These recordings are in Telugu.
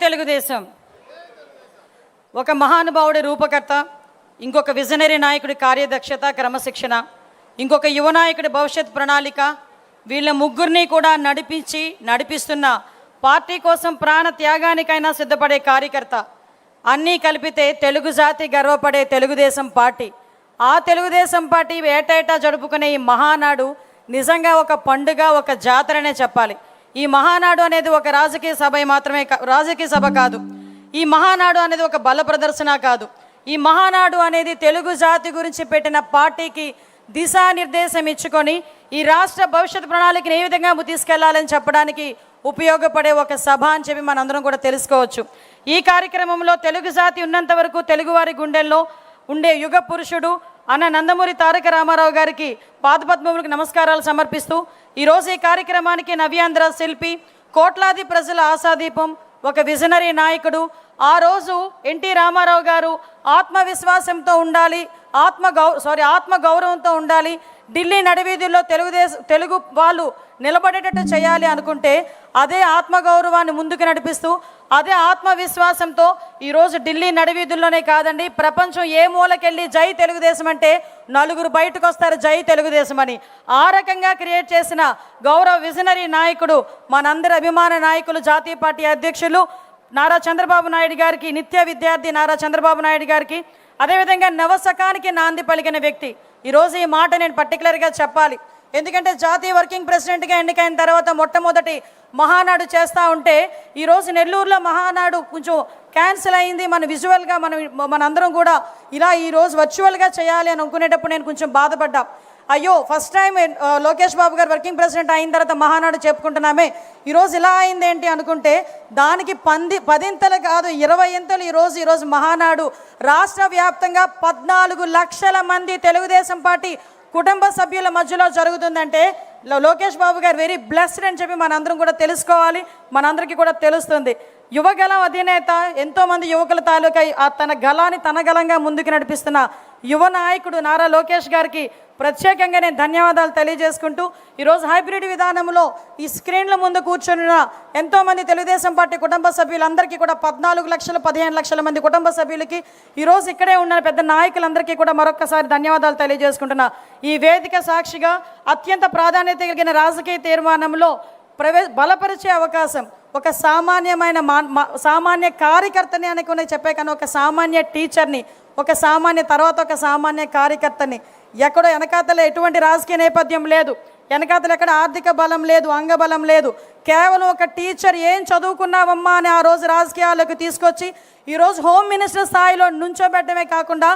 తెలుగుదేశం. ఒక మహానుభావుడి రూపకర్త, ఇంకొక విజనరీ నాయకుడి కార్యదక్షత, క్రమశిక్షణ, ఇంకొక యువ నాయకుడి భవిష్యత్ ప్రణాళిక, వీళ్ళ ముగ్గురిని కూడా నడిపిస్తున్న పార్టీ కోసం ప్రాణ త్యాగానికైనా సిద్ధపడే కార్యకర్త, అన్నీ కలిపితే తెలుగు జాతి గర్వపడే తెలుగుదేశం పార్టీ. ఆ తెలుగుదేశం పార్టీ ఏటేటా జరుపుకునే ఈ మహానాడు నిజంగా ఒక పండుగ, ఒక జాతరనే చెప్పాలి. ఈ మహానాడు అనేది ఒక రాజకీయ సభ కాదు. ఈ మహానాడు అనేది ఒక బల ప్రదర్శన కాదు. ఈ మహానాడు అనేది తెలుగు జాతి గురించి పెట్టిన పార్టీకి దిశానిర్దేశం ఇచ్చుకొని ఈ రాష్ట్ర భవిష్యత్ ప్రణాళికను ఏ విధంగా తీసుకెళ్లాలని చెప్పడానికి ఉపయోగపడే ఒక సభ అని చెప్పి మనందరం కూడా తెలుసుకోవచ్చు. ఈ కార్యక్రమంలో తెలుగు జాతి ఉన్నంత వరకు తెలుగువారి గుండెల్లో ఉండే యుగ పురుషుడు అన్న నందమూరి తారక రామారావు గారికి పాదపద్మములకు నమస్కారాలు సమర్పిస్తూ ఈరోజు ఈ కార్యక్రమానికి నవ్యాంధ్ర శిల్పి, కోట్లాది ప్రజల ఆశాదీపం, ఒక విజనరీ నాయకుడు, ఆ రోజు ఎన్టీ రామారావు గారు ఆత్మవిశ్వాసంతో ఉండాలి, ఆత్మగౌరవంతో ఉండాలి, ఢిల్లీ నడివీధుల్లో తెలుగు వాళ్ళు నిలబడేటట్టు చేయాలి అనుకుంటే అదే ఆత్మగౌరవాన్ని ముందుకు నడిపిస్తూ అదే ఆత్మవిశ్వాసంతో ఈరోజు ఢిల్లీ నడివీధుల్లోనే కాదండి, ప్రపంచం ఏ మూలకెళ్ళి జై తెలుగుదేశం అంటే నలుగురు బయటకు వస్తారు జై తెలుగుదేశం అని. ఆ రకంగా క్రియేట్ చేసిన గౌరవ విజనరీ నాయకుడు, మనందరి అభిమాన నాయకులు, జాతీయ పార్టీ అధ్యక్షులు నారా చంద్రబాబు నాయుడు గారికి, నిత్య విద్యార్థి నారా చంద్రబాబు నాయుడు గారికి, అదేవిధంగా నవశకానికి నాంది పలికిన వ్యక్తి. ఈరోజు ఈ మాట నేను పర్టికులర్గా చెప్పాలి. ఎందుకంటే జాతీయ వర్కింగ్ ప్రెసిడెంట్గా ఎన్నికైన తర్వాత మొట్టమొదటి మహానాడు చేస్తూ ఉంటే ఈరోజు నెల్లూరులో మహానాడు కొంచెం క్యాన్సిల్ అయింది. మనందరం కూడా ఇలా ఈరోజు వర్చువల్గా చేయాలి అని అనుకునేటప్పుడు నేను కొంచెం బాధపడ్డా. అయ్యో, ఫస్ట్ టైం లోకేష్ బాబు గారు వర్కింగ్ ప్రెసిడెంట్ అయిన తర్వాత మహానాడు చెప్పుకుంటున్నామే, ఈరోజు ఇలా అయింది ఏంటి అనుకుంటే దానికి 10 కాదు 20 ఈరోజు మహానాడు రాష్ట్ర వ్యాప్తంగా 14 లక్షల మంది తెలుగుదేశం పార్టీ కుటుంబ సభ్యుల మధ్యలో జరుగుతుందంటే లోకేష్ బాబు గారు వెరీ బ్లెస్డ్ అని చెప్పి మనందరం కూడా తెలుసుకోవాలి, మనందరికీ కూడా తెలుస్తుంది. యువగలం అధినేత, ఎంతోమంది యువకుల తాలూకా తన గలాన్ని తన గలంగా ముందుకు నడిపిస్తున్న యువ నాయకుడు నారా లోకేష్ గారికి ప్రత్యేకంగా నేను ధన్యవాదాలు తెలియజేసుకుంటూ ఈరోజు హైబ్రిడ్ విధానంలో ఈ స్క్రీన్ల ముందు కూర్చున్న ఎంతోమంది తెలుగుదేశం పార్టీ కుటుంబ సభ్యులందరికీ కూడా 14 లక్షల 15 లక్షల మంది కుటుంబ సభ్యులకి ఈరోజు ఇక్కడే ఉన్న పెద్ద నాయకులందరికీ కూడా మరొక్కసారి ధన్యవాదాలు తెలియజేసుకుంటున్నా. ఈ వేదిక సాక్షిగా అత్యంత ప్రాధాన్యత కలిగిన రాజకీయ తీర్మానంలో బలపరిచే అవకాశం, ఒక సామాన్య కార్యకర్తని అనుకునే చెప్పే కానీ ఒక సామాన్య టీచర్ని, ఒక సామాన్య కార్యకర్తని, ఎక్కడో వెనకాతల ఎటువంటి రాజకీయ నేపథ్యం లేదు, వెనకాతలు ఎక్కడ ఆర్థిక బలం లేదు, అంగబలం లేదు, కేవలం ఒక టీచర్ ఏం చదువుకున్నావమ్మా అని ఆ రోజు రాజకీయాలకు తీసుకొచ్చి ఈరోజు హోమ్ మినిస్టర్ స్థాయిలో నుంచోబెట్టడమే కాకుండా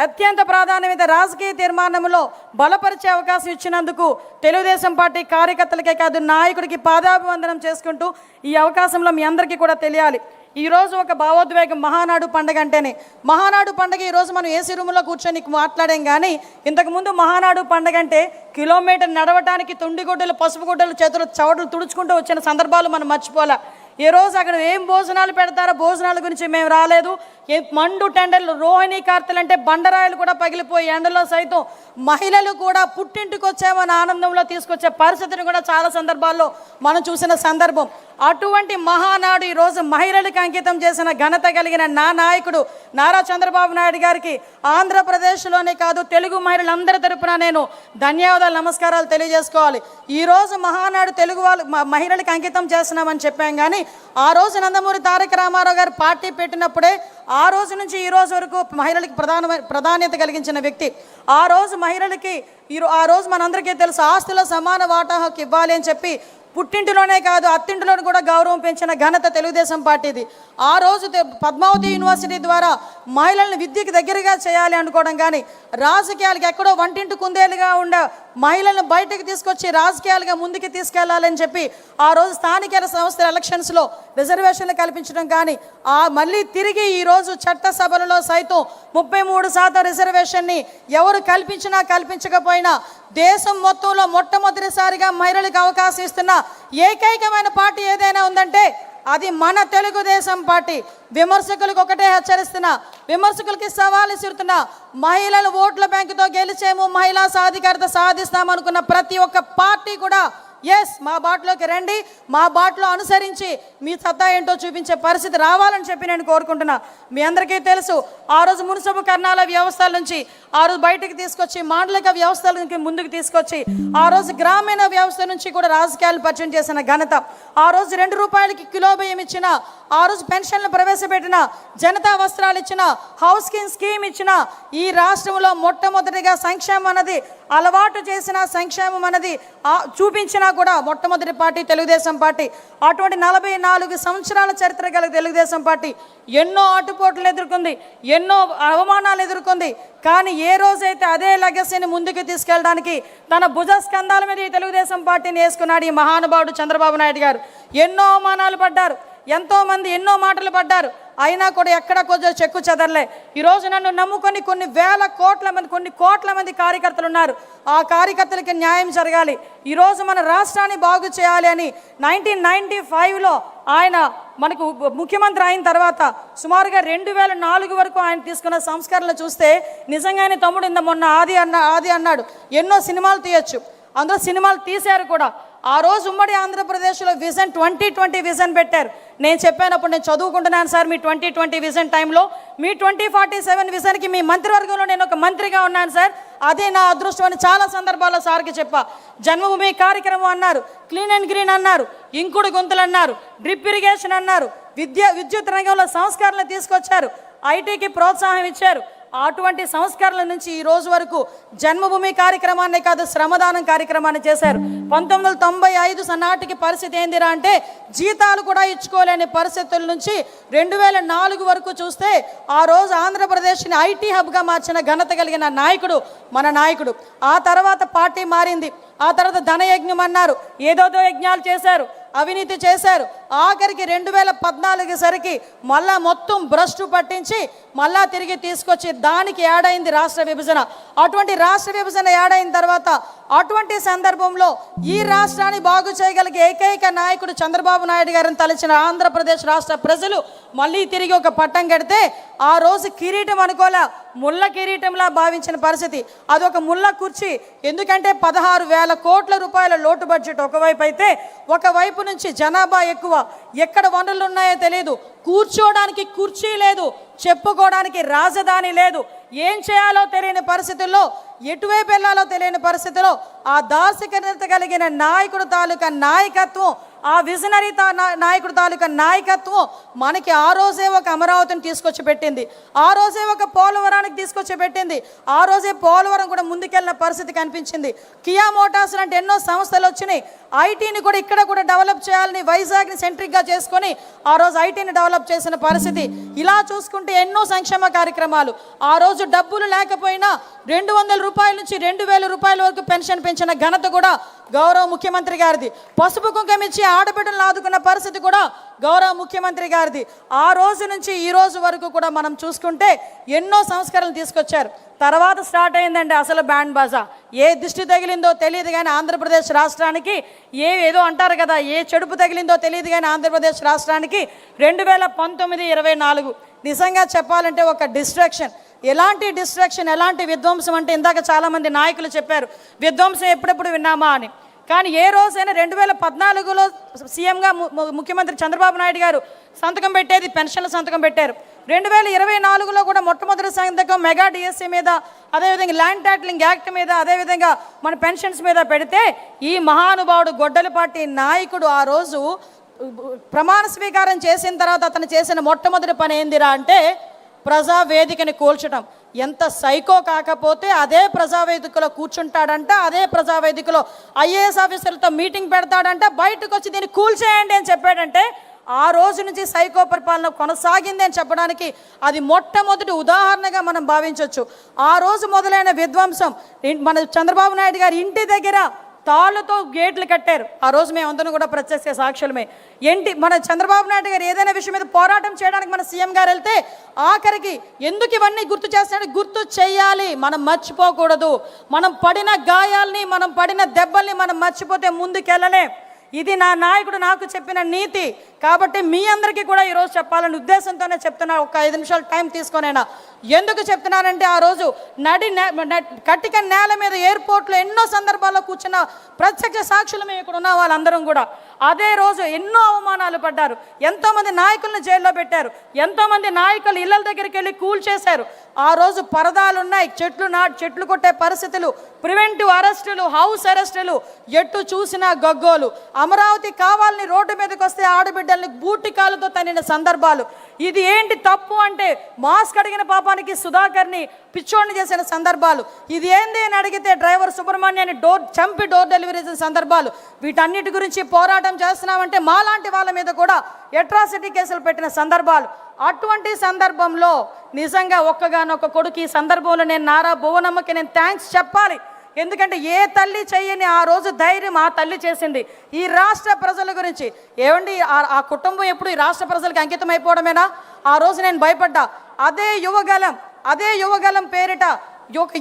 అత్యంత ప్రాధాన్యమైన రాజకీయ తీర్మానంలో బలపరిచే అవకాశం ఇచ్చినందుకు తెలుగుదేశం పార్టీ కార్యకర్తలకే కాదు నాయకుడికి పాదాభివందనం చేసుకుంటూ ఈ అవకాశంలో మీ అందరికీ కూడా తెలియాలి. ఈరోజు ఒక భావోద్వేగం మహానాడు పండుగ అంటేనే. మహానాడు పండుగ ఈరోజు మనం ఏసీ రూమ్లో కూర్చొని మాట్లాడాం, కానీ ఇంతకుముందు మహానాడు పండుగ అంటే కిలోమీటర్ నడవటానికి తుండిగుడ్డలు, పసుపు గుడ్డలు, చేతులు చవటలు తుడుచుకుంటూ వచ్చిన సందర్భాలు మనం మర్చిపోలే. ఈ రోజు అక్కడ ఏం భోజనాలు పెడతారో భోజనాల గురించి మేము రాలేదు. మండు టెండర్లు, రోహిణీ కార్తెలు అంటే బండరాయలు కూడా పగిలిపోయి ఎండలో సైతం మహిళలు కూడా పుట్టింటికి వచ్చామని ఆనందంలో తీసుకొచ్చే పరిస్థితిని కూడా చాలా సందర్భాల్లో మనం చూసిన సందర్భం. అటువంటి మహానాడు ఈరోజు మహిళలకు అంకితం చేసిన ఘనత కలిగిన నా నాయకుడు నారా చంద్రబాబు నాయుడు గారికి ఆంధ్రప్రదేశ్లోనే కాదు తెలుగు మహిళలందరి తరపున నేను ధన్యవాదాలు, నమస్కారాలు తెలియజేసుకోవాలి. ఈరోజు మహానాడు తెలుగు మహిళలకు అంకితం చేస్తున్నామని చెప్పాం, కానీ ఆ రోజు నందమూరి తారక రామారావు గారు పార్టీ పెట్టినప్పుడే ఆ రోజు నుంచి ఈ రోజు వరకు మహిళలకి ప్రాధాన్యత కలిగించిన వ్యక్తి. ఆ రోజు మహిళలకి ఆ రోజు మనందరికీ తెలుసు, ఆస్తుల సమాన వాటా హక్కు ఇవ్వాలి అని చెప్పి పుట్టింటిలోనే కాదు అత్తింటిలోనే కూడా గౌరవం పెంచిన ఘనత తెలుగుదేశం పార్టీది. ఆ రోజు పద్మావతి యూనివర్సిటీ ద్వారా మహిళలను విద్యకు దగ్గరగా చేయాలి అనుకోవడం, కానీ రాజకీయాలకు ఎక్కడో వంటింటి కుందేలుగా ఉండే మహిళలను బయటకు తీసుకొచ్చి రాజకీయాలుగా ముందుకు తీసుకెళ్లాలని చెప్పి ఆ రోజు స్థానిక సంస్థల ఎలక్షన్స్లో రిజర్వేషన్లు కల్పించడం, కానీ మళ్ళీ తిరిగి ఈరోజు చట్టసభలలో సైతం 33% రిజర్వేషన్ని ఎవరు కల్పించకపోయినా దేశం మొత్తంలో మొట్టమొదటిసారిగా మహిళలకు అవకాశం ఇస్తున్న ఏకైకమైన పార్టీ ఏదైనా ఉందంటే అది మన తెలుగుదేశం పార్టీ. విమర్శకులకు ఒకటే హెచ్చరిస్తున్నా, విమర్శకులకి సవాల్ ఇస్తున్నా, మహిళలు ఓట్ల బ్యాంకుతో గెలిచేమో, మహిళా సాధికారత సాధిస్తామనుకున్న ప్రతి ఒక్క పార్టీ కూడా ఎస్, మా బాటలోకి రండి, మా బాటలో అనుసరించి మీ సత్తా ఏంటో చూపించే పరిస్థితి రావాలని చెప్పి నేను కోరుకుంటున్నా. మీ అందరికీ తెలుసు, ఆ రోజు మున్సిపల్ కర్ణాల వ్యవస్థల నుంచి ఆ రోజు బయటకు తీసుకొచ్చి మాండలిక వ్యవస్థల నుంచి ముందుకు తీసుకొచ్చి ఆ రోజు గ్రామీణ వ్యవస్థ నుంచి కూడా రాజకీయాలు పరిచయం చేసిన ఘనత, ఆ రోజు 2 రూపాయలకి కిలో బియ్యం ఇచ్చిన, ఆ రోజు పెన్షన్లు ప్రవేశపెట్టిన, జనతా వస్త్రాలు ఇచ్చిన, హౌస్ స్కీమ్ ఇచ్చిన, ఈ రాష్ట్రంలో మొట్టమొదటిగా సంక్షేమం అన్నది అలవాటు చేసిన, సంక్షేమం అన్నది చూపించినా కూడా మొట్టమొదటి పార్టీ తెలుగుదేశం పార్టీ. అటువంటి 44 సంవత్సరాల చరిత్ర గల తెలుగుదేశం పార్టీ ఎన్నో ఆటుపోట్లు ఎదుర్కొంది, ఎన్నో అవమానాలు ఎదుర్కొంది. కానీ ఏ రోజైతే అదే లెగసీని ముందుకు తీసుకెళ్ళడానికి తన భుజ స్కంధాల మీద ఈ తెలుగుదేశం పార్టీని వేసుకున్నాడు ఈ మహానుభావుడు చంద్రబాబు నాయుడు గారు. ఎన్నో అవమానాలు పడ్డారు, ఎంతోమంది ఎన్నో మాటలు పడ్డారు, అయినా కూడా ఎక్కడ కొంచెం చెక్కు చెదరలే. ఈరోజు నన్ను నమ్ముకొని కొన్ని కోట్ల మంది కార్యకర్తలు ఉన్నారు. ఆ కార్యకర్తలకి న్యాయం జరగాలి, ఈరోజు మన రాష్ట్రాన్ని బాగు చేయాలి అని 1995లో ఆయన మనకు ముఖ్యమంత్రి అయిన తర్వాత సుమారుగా 2004 వరకు ఆయన తీసుకున్న సంస్కరణలు చూస్తే నిజంగానే తమ్ముడు మొన్న ఆది అన్నాడు ఎన్నో సినిమాలు తీయచ్చు, అందులో సినిమాలు తీశారు కూడా. ఆ రోజు ఉమ్మడి ఆంధ్రప్రదేశ్లో విజన్ 2020 విజన్ పెట్టారు. నేను చెప్పానప్పుడు నేను చదువుకుంటున్నాను సార్, మీ 2020 విజన్ టైంలో మీ 2047 విజన్కి మీ మంత్రివర్గంలో నేను ఒక మంత్రిగా ఉన్నాను సార్, అదే నా అదృష్టం అని చాలా సందర్భాల్లో సార్కి చెప్పా. జన్మభూమి కార్యక్రమం అన్నారు, క్లీన్ అండ్ గ్రీన్ అన్నారు, ఇంకుడు గుంతలు అన్నారు, డ్రిప్ ఇరిగేషన్ అన్నారు, విద్యుత్ రంగంలో సంస్కరణలు తీసుకొచ్చారు, ఐటీకి ప్రోత్సాహం ఇచ్చారు. అటువంటి సంస్కరణల నుంచి ఈ రోజు వరకు జన్మభూమి కార్యక్రమాన్ని కాదు, శ్రమదానం కార్యక్రమాన్ని చేశారు. 1995 నాటికి పరిస్థితి ఏందిరా అంటే జీతాలు కూడా ఇచ్చుకోలేని పరిస్థితుల నుంచి 2004 వరకు చూస్తే ఆ రోజు ఆంధ్రప్రదేశ్ని ఐటీ హబ్గా మార్చిన ఘనత కలిగిన నాయకుడు మన నాయకుడు. ఆ తర్వాత పార్టీ మారింది, ఆ తర్వాత ధనయజ్ఞం అన్నారు, ఏదోదో యజ్ఞాలు చేశారు, అవినీతి చేశారు. ఆఖరికి 2014 సరికి మళ్ళా మొత్తం భ్రష్టు పట్టించి మళ్ళా తిరిగి తీసుకొచ్చి దానికి యాడైంది రాష్ట్ర విభజన. అటువంటి రాష్ట్ర విభజన యాడైన తర్వాత అటువంటి సందర్భంలో ఈ రాష్ట్రాన్ని బాగు చేయగలిగే ఏకైక నాయకుడు చంద్రబాబు నాయుడు గారిని తలచిన ఆంధ్రప్రదేశ్ రాష్ట్ర ప్రజలు మళ్ళీ తిరిగి ఒక పట్టం కడితే ఆ రోజు కిరీటం అనుకోలే, ముళ్ళ కిరీటంలా భావించిన పరిస్థితి. అదొక ముళ్ళ కుర్చీ. ఎందుకంటే 16,000 కోట్ల రూపాయల లోటు బడ్జెట్ ఒకవైపు అయితే, ఒకవైపు నుంచి జనాభా ఎక్కువ, ఎక్కడ వనరులు ఉన్నాయో తెలియదు, కూర్చోడానికి కుర్చీ లేదు, చెప్పుకోవడానికి రాజధాని లేదు, ఏం చేయాలో తెలియని పరిస్థితుల్లో, ఎటువైపు వెళ్ళాలో తెలియని పరిస్థితిలో ఆ దార్శనికత కలిగిన నాయకుడు తాలూకా నాయకత్వం, ఆ విజనరీ నాయకుడు తాలూకా నాయకత్వం మనకి ఆ రోజే ఒక అమరావతిని తీసుకొచ్చి పెట్టింది, ఆ రోజే ఒక పోలవరానికి తీసుకొచ్చి పెట్టింది, ఆ రోజే పోలవరం కూడా ముందుకెళ్ళిన పరిస్థితి కనిపించింది. కియా మోటార్స్ లాంటి ఎన్నో సంస్థలు వచ్చినాయి. ఐటీని కూడా ఇక్కడ కూడా డెవలప్ చేయాలని వైజాగ్ని సెంట్రిక్గా చేసుకొని ఆ రోజు ఐటీని డెవలప్ చేసిన పరిస్థితి. ఇలా చూసుకుంటే ఎన్నో సంక్షేమ కార్యక్రమాలు. ఆ రోజు డబ్బులు లేకపోయినా 200 రూపాయల నుంచి 2,000 రూపాయల వరకు పెన్షన్ పెంచిన ఘనత కూడా గౌరవ ముఖ్యమంత్రి గారిది. పసుపు కుంకుమ ఇచ్చి ఆడబిడ్డలను ఆదుకున్న పరిస్థితి కూడా గౌరవ ముఖ్యమంత్రి గారిది. ఆ రోజు నుంచి ఈ రోజు వరకు కూడా మనం చూసుకుంటే ఎన్నో సంస్కరణలు తీసుకొచ్చారు. తర్వాత స్టార్ట్ అయిందండి అసలు బ్యాండ్ బాజా. ఏ దిష్టి తగిలిందో తెలియదు కానీ ఆంధ్రప్రదేశ్ రాష్ట్రానికి ఏదో అంటారు కదా, ఏ చెడుపు తగిలిందో తెలియదు కానీ ఆంధ్రప్రదేశ్ రాష్ట్రానికి 2019-24 నిజంగా చెప్పాలంటే ఒక డిస్ట్రాక్షన్. ఎలాంటి డిస్ట్రాక్షన్, ఎలాంటి విధ్వంసం అంటే ఇందాక చాలామంది నాయకులు చెప్పారు విధ్వంసం ఎప్పుడెప్పుడు విన్నామా అని. కానీ ఏ రోజైనా 2014లో సీఎంగా ముఖ్యమంత్రి చంద్రబాబు నాయుడు గారు సంతకం పెట్టేది పెన్షన్ల సంతకం పెట్టారు. 2024లో కూడా మొట్టమొదటి సంతకం మెగా డిఎస్సీ మీద, అదేవిధంగా ల్యాండ్ టైటిలింగ్ యాక్ట్ మీద, అదేవిధంగా మన పెన్షన్స్ మీద పెడితే ఈ మహానుభావుడు గొడ్డలిపాటి నాయకుడు ఆ రోజు ప్రమాణ స్వీకారం చేసిన తర్వాత అతను చేసిన మొట్టమొదటి పని ఏందిరా అంటే ప్రజావేదికని కూల్చడం. ఎంత సైకో కాకపోతే అదే ప్రజావేదికలో కూర్చుంటాడంట, అదే ప్రజావేదికలో ఐఏఎస్ ఆఫీసర్లతో మీటింగ్ పెడతాడంట, బయటకు వచ్చి దీన్ని కూల్చేయండి అని చెప్పాడంటే ఆ రోజు నుంచి సైకో పరిపాలన కొనసాగింది అని చెప్పడానికి అది మొట్టమొదటి ఉదాహరణగా మనం భావించవచ్చు. ఆ రోజు మొదలైన విధ్వంసం మన చంద్రబాబు నాయుడు గారి ఇంటి దగ్గర తాళ్ళతో గేట్లు కట్టారు. ఆ రోజు మేమందరం కూడా ప్రత్యక్ష సాక్షులమే. మన చంద్రబాబు నాయుడు గారు ఏదైనా విషయం మీద పోరాటం చేయడానికి మన సీఎం గారు వెళ్తే ఆఖరికి ఎందుకు ఇవన్నీ గుర్తు చేస్తాడు, గుర్తు చేయాలి, మనం మర్చిపోకూడదు. మనం పడిన గాయాల్ని, మనం పడిన దెబ్బల్ని మనం మర్చిపోతే ముందుకెళ్ళలే. ఇది నా నాయకుడు నాకు చెప్పిన నీతి. కాబట్టి మీ అందరికీ కూడా ఈరోజు చెప్పాలని ఉద్దేశంతోనే చెప్తున్నా. ఒక 5 నిమిషాలు టైం తీసుకొనైనా ఎందుకు చెప్తున్నానంటే, ఆ రోజు కట్టిక నేల మీద ఎయిర్పోర్ట్లో ఎన్నో సందర్భాల్లో కూర్చున్న ప్రత్యక్ష సాక్షులు మేము ఇక్కడ ఉన్న వాళ్ళందరం కూడా అదే రోజు ఎన్నో అవమానాలు పడ్డారు. ఎంతోమంది నాయకులను జైల్లో పెట్టారు. ఎంతోమంది నాయకులు ఇళ్ళ దగ్గరికి వెళ్ళి కూల్చేశారు. ఆ రోజు పరదాలున్నాయి, చెట్లు కొట్టే పరిస్థితులు, ప్రివెంటివ్ అరెస్టులు, హౌస్ అరెస్టులు, ఎట్టు చూసినా గగ్గోలు. అమరావతి కావాలని రోడ్డు మీదకి వస్తే ఆడబిడ్డల్ని బూటి కాలుతో తన్నిన సందర్భాలు. ఇది ఏంటి తప్పు అంటే మాస్క్ అడిగిన పాపానికి సుధాకర్ని పిచ్చోడిని చేసిన సందర్భాలు. ఇది ఏంది అని అడిగితే డ్రైవర్ సుబ్రహ్మణ్యాన్ని చంపి డోర్ డెలివరీ చేసిన సందర్భాలు. వీటన్నిటి గురించి పోరాటం చేస్తున్నామంటే మాలాంటి వాళ్ళ మీద కూడా అట్రాసిటీ కేసులు పెట్టిన సందర్భాలు. అటువంటి సందర్భంలో నిజంగా ఒక్కగానొక్క కొడుకు ఈ సందర్భంలో నేను నారా భువనమ్మకి నేను థ్యాంక్స్ చెప్పాలి. ఎందుకంటే ఏ తల్లి చెయ్యని ఆ రోజు ధైర్యం ఆ తల్లి చేసింది ఈ రాష్ట్ర ప్రజల గురించి. ఏమండి, ఆ కుటుంబం ఎప్పుడు ఈ రాష్ట్ర ప్రజలకు అంకితం అయిపోవడమేనా? ఆ రోజు నేను భయపడ్డా. అదే యువగలం పేరిట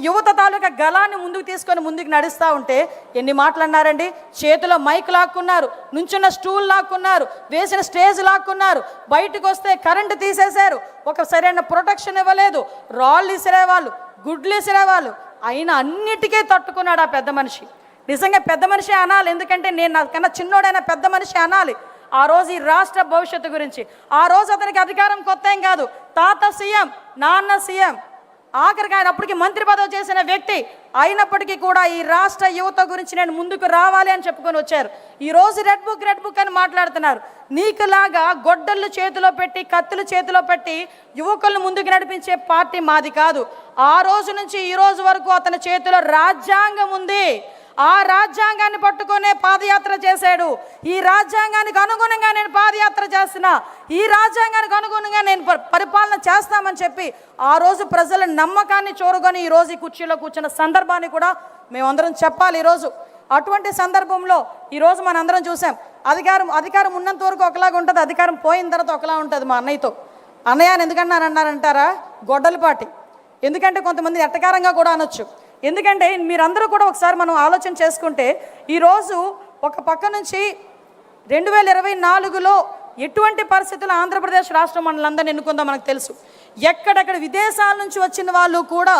యువత తాలూకా గలాన్ని ముందుకు తీసుకొని ముందుకు నడుస్తూ ఉంటే ఎన్ని మాటలు అన్నారండి. చేతిలో మైక్ లాక్కున్నారు, నుంచున్న స్టూల్ లాక్కున్నారు, వేసిన స్టేజ్ లాక్కున్నారు, బయటకు వస్తే కరెంటు తీసేశారు, ఒక సరైన ప్రొటెక్షన్ ఇవ్వలేదు, రాళ్ళు ఇసిరేవాళ్ళు, గుడ్లు ఇసిరేవాళ్ళు. అయినా అన్నిటికీ తట్టుకున్నాడు ఆ పెద్ద మనిషి. నిజంగా పెద్ద మనిషి అనాలి, ఎందుకంటే నేను నాకన్నా చిన్నోడైన పెద్ద మనిషి అనాలి. ఆ రోజు ఈ రాష్ట్ర భవిష్యత్తు గురించి, ఆ రోజు అతనికి అధికారం కొత్త ఏం కాదు. తాత సీఎం, నాన్న సీఎం, ఆఖరికి ఆయన అప్పటికి మంత్రి పదవి చేసిన వ్యక్తి అయినప్పటికీ కూడా ఈ రాష్ట్ర యువత గురించి నేను ముందుకు రావాలి అని చెప్పుకొని వచ్చారు. ఈరోజు రెడ్ బుక్ అని మాట్లాడుతున్నారు. నీకులాగా గొడ్డళ్ళు చేతిలో పెట్టి కత్తులు చేతిలో పెట్టి యువకులను ముందుకు నడిపించే పార్టీ మాది కాదు. ఆ రోజు నుంచి ఈ రోజు వరకు అతని చేతిలో రాజ్యాంగం ఉంది. ఆ రాజ్యాంగాన్ని పట్టుకునే పాదయాత్ర చేశాడు. ఈ రాజ్యాంగానికి అనుగుణంగా నేను పాదయాత్ర చేస్తున్నా, ఈ రాజ్యాంగానికి అనుగుణంగా నేను పరిపాలన చేస్తామని చెప్పి ఆ రోజు ప్రజల నమ్మకాన్ని చూరగొని ఈరోజు ఈ కుర్చీలో కూర్చున్న సందర్భాన్ని కూడా మేమందరం చెప్పాలి. ఈరోజు అటువంటి సందర్భంలో ఈరోజు మనందరం చూసాం. అధికారం ఉన్నంత వరకు ఒకలాగా ఉంటుంది, అధికారం పోయిన తర్వాత ఒకలా ఉంటుంది. మా అన్నయ్యతో అన్నయ్య అని ఎందుకన్నారంటారా? గొడ్డలిపాటి. ఎందుకంటే కొంతమంది ఎట్టకారంగా కూడా అనొచ్చు. ఎందుకంటే మీరందరూ కూడా ఒకసారి మనం ఆలోచన చేసుకుంటే ఈరోజు ఒక పక్క నుంచి 2024లో ఎటువంటి పరిస్థితులు ఆంధ్రప్రదేశ్ రాష్ట్రం మనలందరినీ ఎన్నుకుందో మనకు తెలుసు. ఎక్కడెక్కడ విదేశాల నుంచి వచ్చిన వాళ్ళు కూడా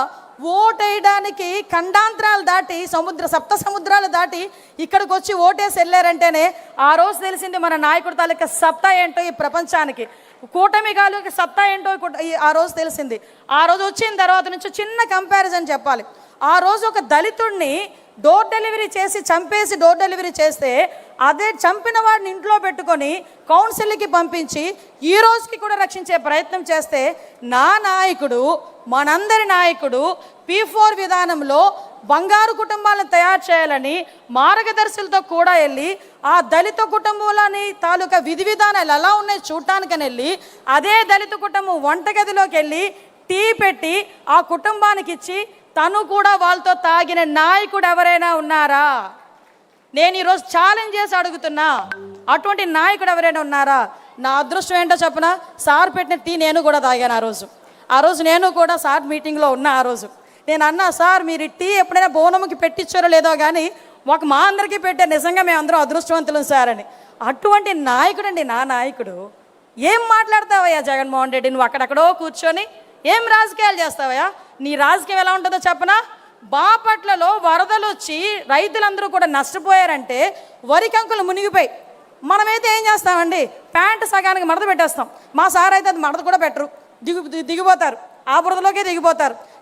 ఓటేయడానికి ఖండాంతరాలు దాటి సప్త సముద్రాలు దాటి ఇక్కడికి వచ్చి ఓటేసి వెళ్ళారంటేనే ఆ రోజు తెలిసింది మన నాయకుడి తాలూకా సత్తా ఏంటో ఈ ప్రపంచానికి, కూటమి కాలుకి సత్తా ఏంటో ఆ రోజు తెలిసింది. ఆ రోజు వచ్చిన తర్వాత నుంచి చిన్న కంపారిజన్ చెప్పాలి. ఆ రోజు ఒక దళితుడిని డోర్ డెలివరీ చేసి చంపేసి డోర్ డెలివరీ చేస్తే అదే చంపిన వాడిని ఇంట్లో పెట్టుకొని కౌన్సిల్కి పంపించి ఈ రోజుకి కూడా రక్షించే ప్రయత్నం చేస్తే నా నాయకుడు, మనందరి నాయకుడు P4 విధానంలో బంగారు కుటుంబాలను తయారు చేయాలని మార్గదర్శులతో కూడా వెళ్ళి ఆ దళిత కుటుంబంలోని తాలూకా విధి విధానాలు ఎలా ఉన్నాయి చూడటానికని వెళ్ళి అదే దళిత కుటుంబం వంటగదిలోకి వెళ్ళి టీ పెట్టి ఆ కుటుంబానికి ఇచ్చి తను కూడా వాళ్ళతో తాగిన నాయకుడు ఎవరైనా ఉన్నారా? నేను ఈరోజు ఛాలెంజ్ చేసి అడుగుతున్నా, అటువంటి నాయకుడు ఎవరైనా ఉన్నారా? నా అదృష్టం ఏంటో చెప్పనా, సార్ పెట్టిన టీ నేను కూడా తాగాను. ఆ రోజు నేను కూడా సార్ మీటింగ్లో ఉన్నా. ఆ రోజు నేను అన్నా, సార్ మీరు టీ ఎప్పుడైనా బోనముకి పెట్టించారో లేదో కానీ మా అందరికీ పెట్టే, నిజంగా మేము అందరం అదృష్టవంతులం సార్ అని. అటువంటి నాయకుడు అండి నా నాయకుడు. ఏం మాట్లాడతావయ్యా జగన్మోహన్ రెడ్డి, నువ్వు అక్కడెక్కడో కూర్చొని ఏం రాజకీయాలు చేస్తావయ్యా? నీ రాజకీయం ఎలా ఉంటుందో చెప్పనా? బాపట్లలో వరదలు వచ్చి రైతులందరూ కూడా నష్టపోయారంటే వరి కంకులు మునిగిపోయి మనమైతే ఏం చేస్తామండి, ప్యాంటు సగానికి మడత పెట్టేస్తాం. మా సార్ అయితే అది మడత కూడా పెట్టరు, దిగిపోతారు, ఆ బురదలోకే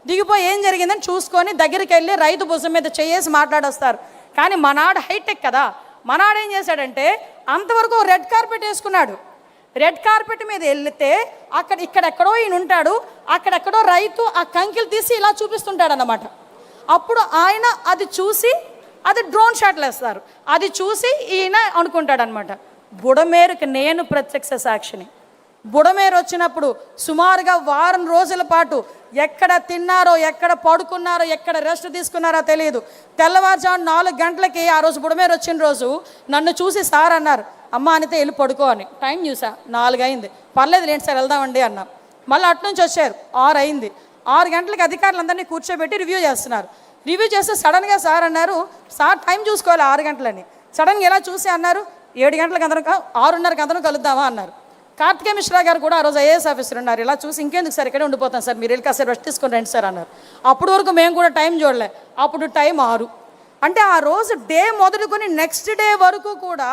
దిగిపోయి ఏం జరిగిందని చూసుకొని దగ్గరికి వెళ్ళి రైతు భుజం మీద చేసి మాట్లాడొస్తారు. కానీ మనాడు హైటెక్ కదా, మనాడు ఏం చేశాడంటే అంతవరకు రెడ్ కార్పెట్ వేసుకున్నాడు. రెడ్ కార్పెట్ మీద వెళ్తే ఇక్కడెక్కడో ఈయన ఉంటాడు, అక్కడెక్కడో రైతు ఆ కంకిలు తీసి ఇలా చూపిస్తుంటాడు అన్నమాట. అప్పుడు ఆయన అది చూసి అది డ్రోన్ షాట్లు వేస్తారు, అది చూసి ఈయన అనుకుంటాడు అనమాట. బుడమేరుకి నేను ప్రత్యక్ష సాక్షిని. బుడమేరు వచ్చినప్పుడు సుమారుగా వారం రోజుల పాటు ఎక్కడ తిన్నారో, ఎక్కడ పడుకున్నారో, ఎక్కడ రెస్ట్ తీసుకున్నారో తెలియదు. తెల్లవారుజాము 4 గంటలకి ఆ రోజు బుడమేరు వచ్చిన రోజు నన్ను చూసి సార్ అన్నారు, అమ్మ అనితే వెళ్ళి పడుకో అని. టైం చూసా 4 అయింది. పర్లేదు లేండి సార్ వెళ్దామండి అన్నా. మళ్ళీ అట్నుంచి వచ్చారు 6 అయింది. 6 గంటలకి అధికారులందరినీ కూర్చోబెట్టి రివ్యూ చేస్తున్నారు. రివ్యూ చేస్తే సడన్గా సార్ అన్నారు, సార్ టైం చూసుకోవాలి 6 గంటలని. సడన్గా ఎలా చూసి అన్నారు, 7 గంటలకు అందరం 6:30కి అందరం కలుద్దామా అన్నారు. కార్తికేయ మిశ్రా గారు కూడా ఆ రోజు ఐఏఎస్ ఆఫీసర్ ఉన్నారు. ఇలా చూసి ఇంకెందుకు సార్ ఇక్కడే ఉండిపోతాం సార్, మీరు వెళ్ళి కాసేపు రెస్ట్ తీసుకొని రండి సార్ అన్నారు. అప్పటి వరకు మేము కూడా టైం చూడలే. అప్పుడు టైం 6. అంటే ఆ రోజు డే మొదలుకొని నెక్స్ట్ డే వరకు కూడా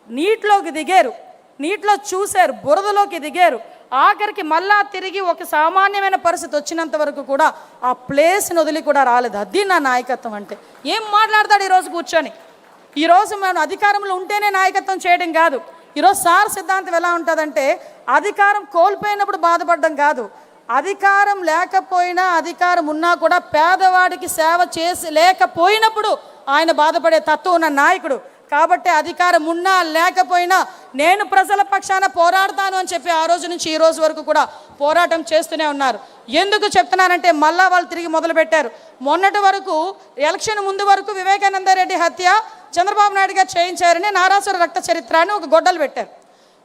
నీటిలోకి దిగారు, నీటిలో చూశారు, బురదలోకి దిగారు. ఆఖరికి మళ్ళా తిరిగి ఒక సామాన్యమైన పరిస్థితి వచ్చినంత వరకు కూడా ఆ ప్లేస్ని వదిలి కూడా రాలేదు. అది నా నాయకత్వం అంటే. ఏం మాట్లాడతాడు ఈరోజు కూర్చొని? ఈరోజు మనం అధికారంలో ఉంటేనే నాయకత్వం చేయడం కాదు. ఈరోజు సార్ సిద్ధాంతం ఎలా ఉంటుందంటే, అధికారం కోల్పోయినప్పుడు బాధపడడం కాదు, అధికారం లేకపోయినా అధికారం ఉన్నా కూడా పేదవాడికి సేవ చేసి లేకపోయినప్పుడు ఆయన బాధపడే తత్వం ఉన్న నాయకుడు. కాబట్టి అధికారం ఉన్నా లేకపోయినా నేను ప్రజల పక్షాన పోరాడతాను అని చెప్పి ఆ రోజు నుంచి ఈ రోజు వరకు కూడా పోరాటం చేస్తూనే ఉన్నారు. ఎందుకు చెప్తున్నానంటే మళ్ళా వాళ్ళు తిరిగి మొదలుపెట్టారు. మొన్నటి వరకు ఎలక్షన్ ముందు వరకు వివేకానందరెడ్డి హత్య చంద్రబాబు నాయుడు గారు చేయించారని నారాసుర రక్త చరిత్ర అని ఒక గొడ్డలు పెట్టారు.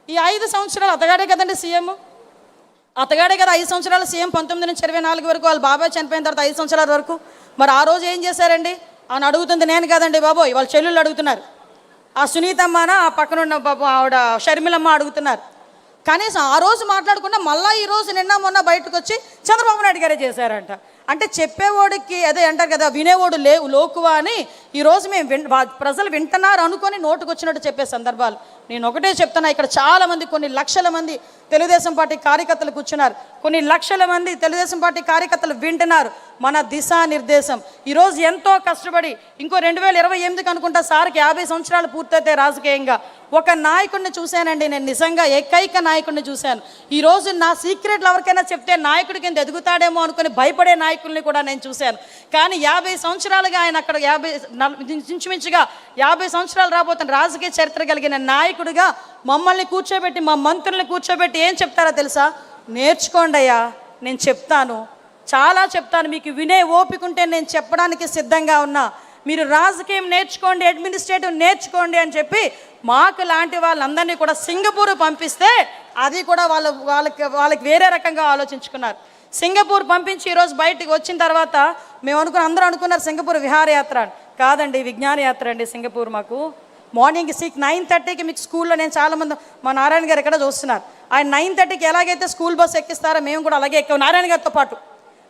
ఈ 5 సంవత్సరాలు అతగాడే కదండి సీఎం, అతగాడే కదా 5 సంవత్సరాలు సీఎం. 19 నుంచి 24 వరకు వాళ్ళ బాబాయ్ చనిపోయిన తర్వాత 5 సంవత్సరాల వరకు. మరి ఆ రోజు ఏం చేశారండి అని అడుగుతుంది నేను కాదండి బాబోయ్, వాళ్ళ చెల్లెళ్ళు అడుగుతున్నారు. ఆ సునీతమ్మన ఆ పక్కనున్న బాబు ఆవిడ షర్మిలమ్మ అడుగుతున్నారు. కనీసం ఆ రోజు మాట్లాడకుండా మళ్ళీ ఈ రోజు నిన్న మొన్న బయటకు వచ్చి చంద్రబాబు నాయుడు గారే చేశారంట. అంటే చెప్పేవాడికి అదే అంటారు కదా, వినేవాడు లోకువా అని. ఈరోజు మేము ప్రజలు వింటున్నారు అనుకొని నోటుకు వచ్చినట్టు చెప్పే సందర్భాలు. నేను ఒకటే చెప్తున్నా, ఇక్కడ చాలామంది కొన్ని లక్షల మంది తెలుగుదేశం పార్టీ కార్యకర్తలు కూర్చున్నారు, కొన్ని లక్షల మంది తెలుగుదేశం పార్టీ కార్యకర్తలు వింటున్నారు మన దిశానిర్దేశం. ఈరోజు ఎంతో కష్టపడి ఇంకో 2028కి అనుకుంటా సార్కి 50 సంవత్సరాలు పూర్తయితే రాజకీయంగా ఒక నాయకుడిని చూశానండి నేను, నిజంగా ఏకైక నాయకుడిని చూశాను. ఈరోజు నా సీక్రెట్లు ఎవరికైనా చెప్తే నాయకుడి కింద ఎదుగుతాడేమో అనుకుని భయపడే నాయకుల్ని కూడా నేను చూశాను. కానీ 50 సంవత్సరాలుగా ఆయన అక్కడ ఇంచుమించుగా 50 సంవత్సరాలు రాబోతున్న రాజకీయ చరిత్ర కలిగిన నాయకుడిగా మమ్మల్ని కూర్చోబెట్టి, మా మంత్రుల్ని కూర్చోబెట్టి ఏం చెప్తారో తెలుసా? నేర్చుకోండి అయ్యా, నేను చెప్తాను, చాలా చెప్తాను, మీకు వినే ఓపిక ఉంటే నేను చెప్పడానికి సిద్ధంగా ఉన్నా, మీరు రాజకీయం నేర్చుకోండి, అడ్మినిస్ట్రేటివ్ నేర్చుకోండి అని చెప్పి మాకు లాంటి వాళ్ళందరినీ కూడా సింగపూర్ పంపిస్తే అది కూడా వాళ్ళకి వేరే రకంగా ఆలోచించుకున్నారు. సింగపూర్ పంపించి ఈరోజు బయటికి వచ్చిన తర్వాత మేము అందరూ అనుకున్నారు సింగపూర్ విహారయాత్ర అని. కాదండి, విజ్ఞాన యాత్ర అండి సింగపూర్. మాకు మార్నింగ్ 9:30కి మీకు స్కూల్లో, నేను చాలామంది మా నారాయణ గారు ఇక్కడ చూస్తున్నారు, ఆయన 9:30కి ఎలాగైతే స్కూల్ బస్ ఎక్కిస్తారో మేము కూడా అలాగే ఎక్కాం నారాయణ గారితో పాటు.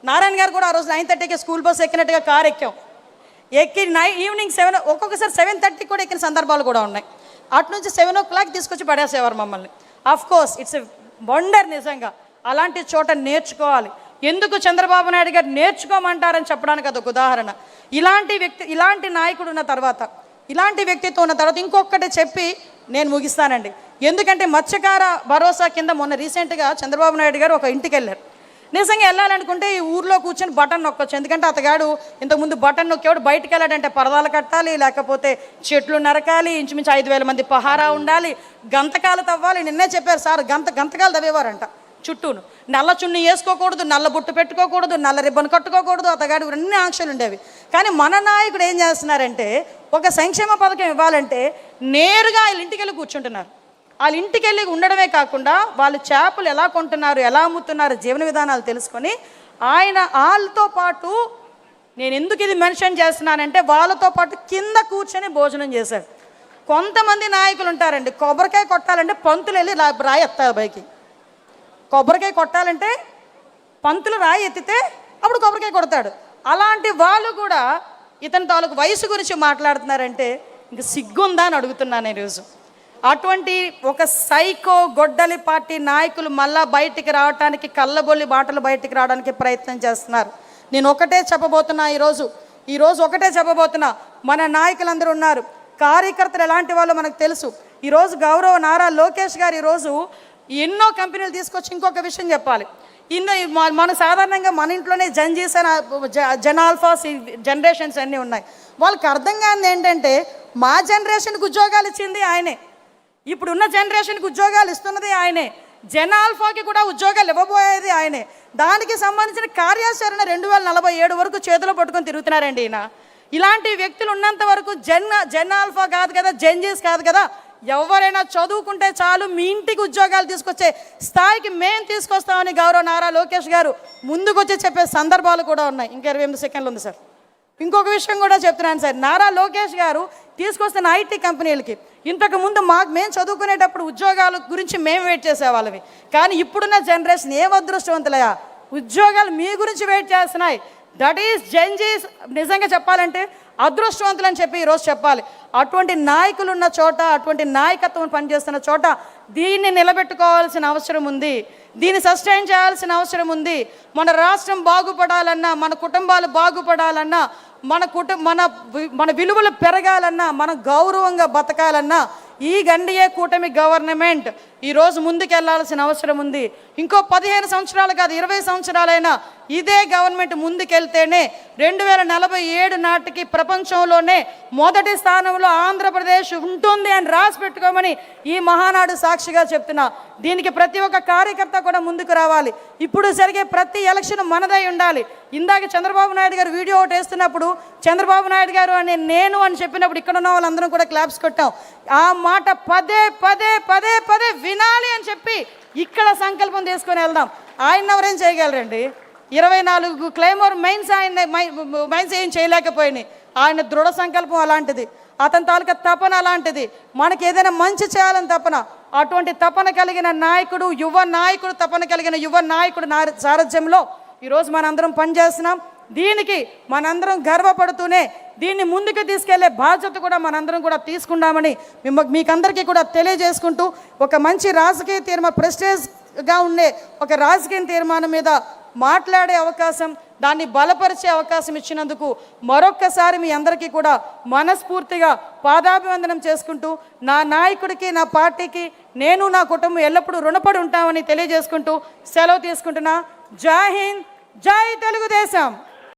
నారాయణ గారు కూడా ఆ రోజు 9:30కి స్కూల్ బస్ ఎక్కినట్టుగా కారు ఎక్కాం. ఎక్కి ఈవినింగ్ 7, ఒక్కొక్కసారి 7:30కి కూడా ఎక్కిన సందర్భాలు కూడా ఉన్నాయి. అటు నుంచి 7 o'clock తీసుకొచ్చి పడేసేవారు మమ్మల్ని. Of course it's a wonder. నిజంగా అలాంటి చోట నేర్చుకోవాలి. ఎందుకు చంద్రబాబు నాయుడు గారు నేర్చుకోమంటారని చెప్పడానికి అదొక ఉదాహరణ. ఇలాంటి నాయకుడు ఉన్న తర్వాత, ఇలాంటి వ్యక్తిత్వం ఉన్న తర్వాత ఇంకొకటి చెప్పి నేను ముగిస్తానండి. ఎందుకంటే మత్స్యకార భరోసా కింద మొన్న రీసెంట్గా చంద్రబాబు నాయుడు గారు ఒక ఇంటికి వెళ్ళారు. నిజంగా వెళ్ళాలనుకుంటే ఈ ఊర్లో కూర్చొని బటన్ నొక్కొచ్చు. ఎందుకంటే అతగాడు ఇంతకుముందు బటన్ నొక్కేవాడు బయటకు వెళ్ళాడంటే పరదాలు కట్టాలి, లేకపోతే చెట్లు నరకాలి, ఇంచుమించు 5,000 మంది పహారా ఉండాలి, గంతకాలు తవ్వాలి. నిన్నే చెప్పారు సార్, గంతకాలు తవ్వేవారంట చుట్టూను. నల్ల చున్ని వేసుకోకూడదు, నల్ల బుట్టు పెట్టుకోకూడదు, నల్ల రిబ్బన్ కట్టుకోకూడదు, అతగాడు అన్ని ఆంక్షలు ఉండేవి. కానీ మన నాయకుడు ఏం చేస్తున్నారంటే, ఒక సంక్షేమ పథకం ఇవ్వాలంటే నేరుగా వాళ్ళ ఇంటికి వెళ్ళి కూర్చుంటున్నారు. వాళ్ళ ఇంటికి వెళ్ళి ఉండడమే కాకుండా వాళ్ళు చేపలు ఎలా కొంటున్నారు, ఎలా అమ్ముతున్నారు, జీవన విధానాలు తెలుసుకొని ఆయన వాళ్ళతో పాటు, నేను ఎందుకు ఇది మెన్షన్ చేస్తున్నానంటే వాళ్ళతో పాటు కింద కూర్చొని భోజనం చేశారు. కొంతమంది నాయకులు ఉంటారండి, కొబ్బరికాయ కొట్టాలంటే పంతులు వెళ్ళి రాయి ఎత్తారు పైకి. కొబ్బరికాయ కొట్టాలంటే పంతులు రాయి ఎత్తితే అప్పుడు కొబ్బరికాయ కొడతాడు. అలాంటి వాళ్ళు కూడా ఇతని తాలూకు వయసు గురించి మాట్లాడుతున్నారంటే ఇంక సిగ్గుందా అని అడుగుతున్నాను ఈరోజు. అటువంటి ఒక సైకో గొడ్డలి పార్టీ నాయకులు మళ్ళా బయటికి రావడానికి, కళ్ళబొల్లి బాటలు బయటికి రావడానికి ప్రయత్నం చేస్తున్నారు. నేను ఒకటే చెప్పబోతున్నా ఈరోజు ఒకటే చెప్పబోతున్నా. మన నాయకులందరూ ఉన్నారు, కార్యకర్తలు ఎలాంటి వాళ్ళు మనకు తెలుసు. ఈరోజు గౌరవ నారా లోకేష్ గారు ఈరోజు ఎన్నో కంపెనీలు తీసుకొచ్చి, ఇంకొక విషయం చెప్పాలి, మన సాధారణంగా మన ఇంట్లోనే జంజీస్ అని జనాల్ఫాస్ జనరేషన్స్ అన్నీ ఉన్నాయి. వాళ్ళకి అర్థం కానిది ఏంటంటే, మా జనరేషన్కి ఉద్యోగాలు ఇచ్చింది ఆయనే, ఇప్పుడున్న జనరేషన్కి ఉద్యోగాలు ఇస్తున్నది ఆయనే, జనాల్ఫాకి కూడా ఉద్యోగాలు ఇవ్వబోయేది ఆయనే. దానికి సంబంధించిన కార్యాచరణ 2047 వరకు చేతిలో పట్టుకొని తిరుగుతున్నారండి ఈయన. ఇలాంటి వ్యక్తులు ఉన్నంత వరకు జనాల్ఫా కాదు కదా, జంజీస్ కాదు కదా, ఎవరైనా చదువుకుంటే చాలు మీ ఇంటికి ఉద్యోగాలు తీసుకొచ్చే స్థాయికి మేము తీసుకొస్తామని గౌరవ నారా లోకేష్ గారు ముందుకొచ్చి చెప్పే సందర్భాలు కూడా ఉన్నాయి. ఇంకా 28 సెకండ్లు ఉంది సార్. ఇంకొక విషయం కూడా చెప్తున్నాను సార్, నారా లోకేష్ గారు తీసుకొస్తున్న ఐటీ కంపెనీలకి. ఇంతకుముందు మేము చదువుకునేటప్పుడు ఉద్యోగాల గురించి మేము వెయిట్ చేసేవాళ్ళవి, కానీ ఇప్పుడున్న జనరేషన్ ఏం అదృష్టవంతులయ్యా, ఉద్యోగాలు మీ గురించి వెయిట్ చేస్తున్నాయి. That is Gen Zs. నిజంగా చెప్పాలంటే అదృష్టవంతులు అని చెప్పి ఈరోజు చెప్పాలి. అటువంటి నాయకులు ఉన్న చోట, అటువంటి నాయకత్వం పనిచేస్తున్న చోట దీన్ని నిలబెట్టుకోవాల్సిన అవసరం ఉంది, దీన్ని సస్టైన్ చేయాల్సిన అవసరం ఉంది. మన రాష్ట్రం బాగుపడాలన్నా, మన కుటుంబాలు బాగుపడాలన్నా, మన విలువలు పెరగాలన్నా, మనం గౌరవంగా బతకాలన్నా ఈ ఎన్డీఏ కూటమి గవర్నమెంట్ ఈరోజు ముందుకెళ్లాల్సిన అవసరం ఉంది. ఇంకో 15 సంవత్సరాలు కాదు, 20 సంవత్సరాలైనా ఇదే గవర్నమెంట్ ముందుకెళ్తేనే 2047 నాటికి ప్రపంచంలోనే మొదటి స్థానంలో ఆంధ్రప్రదేశ్ ఉంటుంది అని రాసి పెట్టుకోమని ఈ మహానాడు సాక్షిగా చెప్తున్నా. దీనికి ప్రతి ఒక్క కార్యకర్త కూడా ముందుకు రావాలి. ఇప్పుడు జరిగే ప్రతి ఎలక్షన్ మనదై ఉండాలి. ఇందాక చంద్రబాబు నాయుడు గారు వీడియో ఒకటి వేస్తున్నప్పుడు చంద్రబాబు నాయుడు గారు అని నేను అని చెప్పినప్పుడు ఇక్కడ ఉన్న వాళ్ళందరం కూడా క్లాప్స్ కొట్టాం. ఆ మాట పదే పదే పదే పదే వినాలి అని చెప్పి ఇక్కడ సంకల్పం తీసుకొని వెళ్దాం. ఆయన ఎవరేం చేయగలరండి? 24 క్లైమోర్ మైన్స్ ఏం చేయలేకపోయినాయి. ఆయన దృఢ సంకల్పం అలాంటిది, అతని తాలూకా తపన అలాంటిది. మనకి ఏదైనా మంచి చేయాలని తపన, అటువంటి తపన కలిగిన నాయకుడు, తపన కలిగిన యువ నాయకుడు సారథ్యంలో ఈరోజు మనందరం పనిచేస్తున్నాం. దీనికి మనందరం గర్వపడుతూనే దీన్ని ముందుకు తీసుకెళ్లే బాధ్యత కూడా మనందరం కూడా తీసుకుందామని మీకందరికీ కూడా తెలియజేసుకుంటూ, ఒక మంచి రాజకీయ తీర్మానం, ప్రెస్టేజ్గా ఉండే ఒక రాజకీయ తీర్మానం మీద మాట్లాడే అవకాశం, దాన్ని బలపరిచే అవకాశం ఇచ్చినందుకు మరొక్కసారి మీ అందరికీ కూడా మనస్ఫూర్తిగా పాదాభివందనం చేసుకుంటూ, నా నాయకుడికి, నా పార్టీకి, నేను నా కుటుంబం ఎల్లప్పుడూ రుణపడి ఉంటామని తెలియజేసుకుంటూ సెలవు తీసుకుంటున్నా. జై హింద్, జై తెలుగుదేశం.